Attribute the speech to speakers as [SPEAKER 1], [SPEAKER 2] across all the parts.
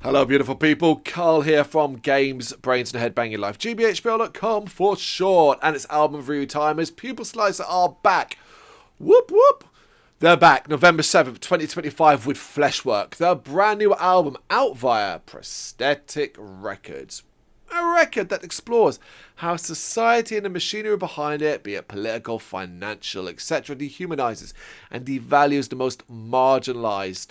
[SPEAKER 1] Hello beautiful people, Carl here from Brrraaains A Head-Banging Life, gbhblofficial.com for short, and it's album review time as Pupil Slicer are back. Whoop whoop! They're back November 7th, 2025 with Fleshwork, their brand new album out via Prosthetic Records. A record that explores how society and the machinery behind it, be it political, financial, etc., dehumanizes and devalues the most marginalized,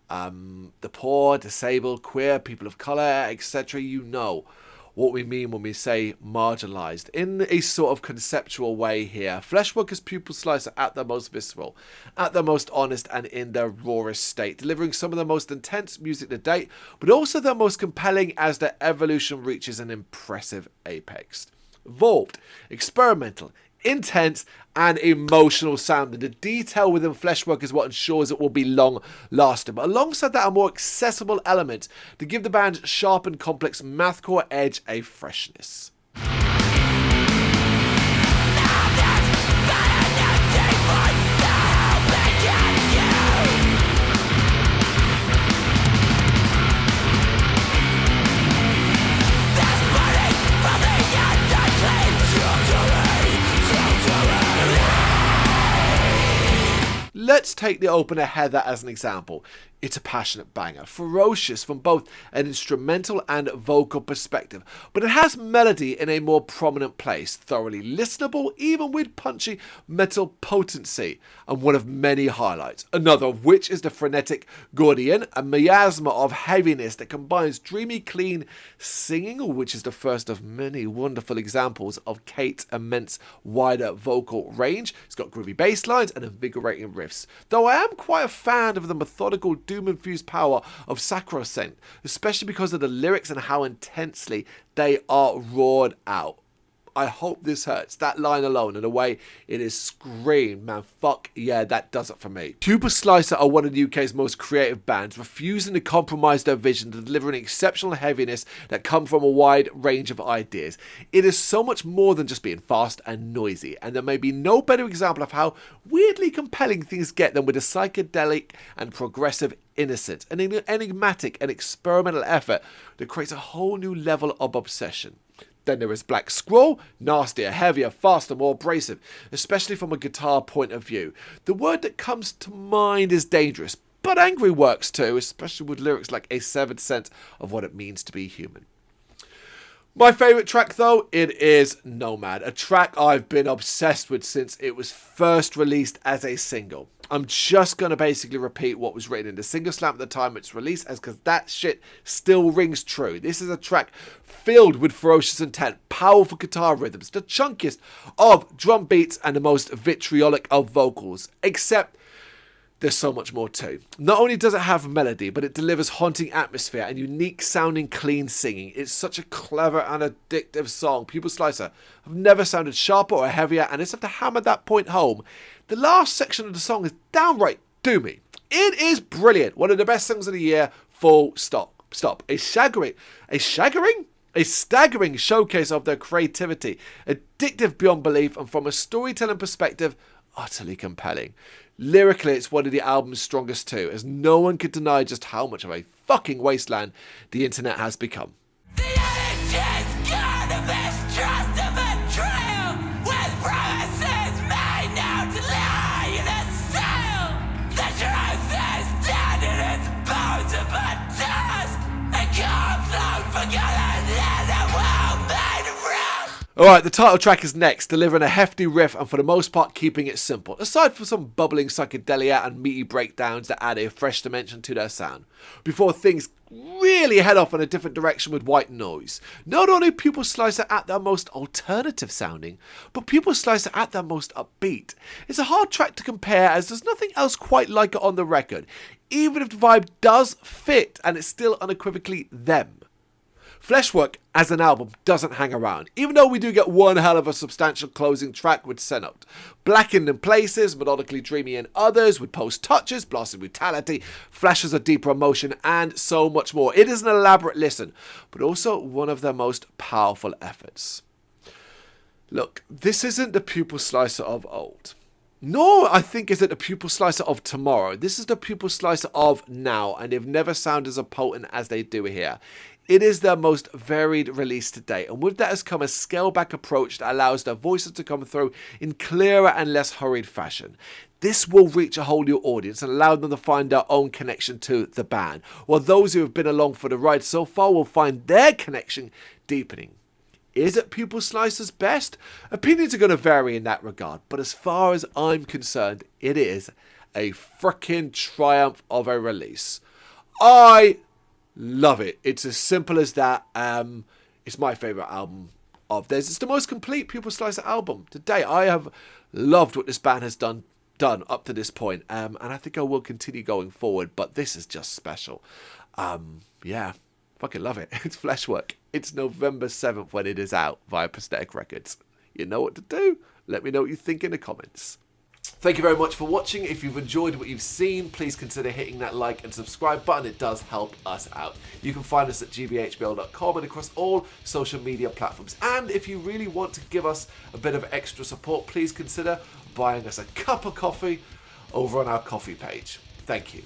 [SPEAKER 1] the poor, disabled, queer, people of colour, etc. You know what we mean when we say marginalised. In a sort of conceptual way here, Fleshwork is Pupil Slicer at their most visceral, at their most honest, and in their rawest state, delivering some of the most intense music to date, but also their most compelling as their evolution reaches an impressive apex. Evolved, experimental, intense and emotional sound, and the detail within Fleshwork is what ensures it will be long lasting, but alongside that are more accessible elements to give the band's sharp and complex mathcore edge a freshness. Let's take the opener Heather as an example. It's a passionate banger, ferocious from both an instrumental and vocal perspective, but it has melody in a more prominent place, thoroughly listenable even with punchy metal potency, and one of many highlights, another of which is the frenetic Gordian, a miasma of heaviness that combines dreamy clean singing, which is the first of many wonderful examples of Kate's immense wider vocal range. It's got groovy bass lines and invigorating riffs, though I am quite a fan of the methodical doom-infused power of Sacrosanct, especially because of the lyrics and how intensely they are roared out. I hope this hurts. That line alone and the way it is screamed, man, fuck yeah, that does it for me. Pupil Slicer are one of the UK's most creative bands, refusing to compromise their vision to deliver an exceptional heaviness that comes from a wide range of ideas. It is so much more than just being fast and noisy, and there may be no better example of how weirdly compelling things get than with a psychedelic and progressive innocence, an enigmatic and experimental effort that creates a whole new level of obsession. Then there is Black Scroll, nastier, heavier, faster, more abrasive, especially from a guitar point of view. The word that comes to mind is dangerous, but angry works too, especially with lyrics like a severed sense of what it means to be human. My favourite track though, it is Nomad, a track I've been obsessed with since it was first released as a single. I'm just going to basically repeat what was written in the single slam at the time it's released, as because that shit still rings true. This is a track filled with ferocious intent, powerful guitar rhythms, the chunkiest of drum beats and the most vitriolic of vocals, except there's so much more too. Not only does it have melody, but it delivers haunting atmosphere and unique sounding clean singing. It's such a clever and addictive song. Pupil Slicer have never sounded sharper or heavier, and it's have to hammer that point home. The last section of the song is downright doomy. It is brilliant. One of the best songs of the year, full stop. A staggering showcase of their creativity, addictive beyond belief, and from a storytelling perspective, utterly compelling. Lyrically, it's one of the album's strongest too, as no one could deny just how much of a fucking wasteland the internet has become.
[SPEAKER 2] The energy's gonna mistrust of betrayal, with promises made now to lie in a soil. The truth is dead in its bones upon dust, and comes long forgotten in a world made of rust.
[SPEAKER 1] Alright, the title track is next, delivering a hefty riff and for the most part keeping it simple, aside from some bubbling psychedelia and meaty breakdowns that add a fresh dimension to their sound, before things really head off in a different direction with white noise. Not only Pupil Slicer at their most alternative sounding, but Pupil Slicer at their most upbeat. It's a hard track to compare as there's nothing else quite like it on the record, even if the vibe does fit and it's still unequivocally them. Fleshwork as an album doesn't hang around, even though we do get one hell of a substantial closing track with Senot. Blackened in places, melodically dreamy in others, with post-touches, blasted brutality, flashes of deeper emotion, and so much more. It is an elaborate listen, but also one of their most powerful efforts. Look, this isn't the Pupil Slicer of old. Nor, I think, is it the Pupil Slicer of tomorrow. This is the Pupil Slicer of now, and they've never sounded as potent as they do here. It is their most varied release to date, and with that has come a scale-back approach that allows their voices to come through in clearer and less hurried fashion. This will reach a whole new audience and allow them to find their own connection to the band, while those who have been along for the ride so far will find their connection deepening. Is it Pupil Slicer's best? Opinions are going to vary in that regard, but as far as I'm concerned, it is a freaking triumph of a release. I love it. It's as simple as that. It's my favourite album of theirs. It's the most complete Pupil Slicer album to date. I have loved what this band has done up to this point, and I think I will continue going forward, but this is just special. Yeah, fucking love it. It's Fleshwork. It's November 7th when it is out via Prosthetic Records. You know what to do. Let me know what you think in the comments. Thank you very much for watching. If you've enjoyed what you've seen, please consider hitting that like and subscribe button. It does help us out. You can find us at gbhbl.com and across all social media platforms. And if you really want to give us a bit of extra support, please consider buying us a cup of coffee over on our coffee page. Thank you.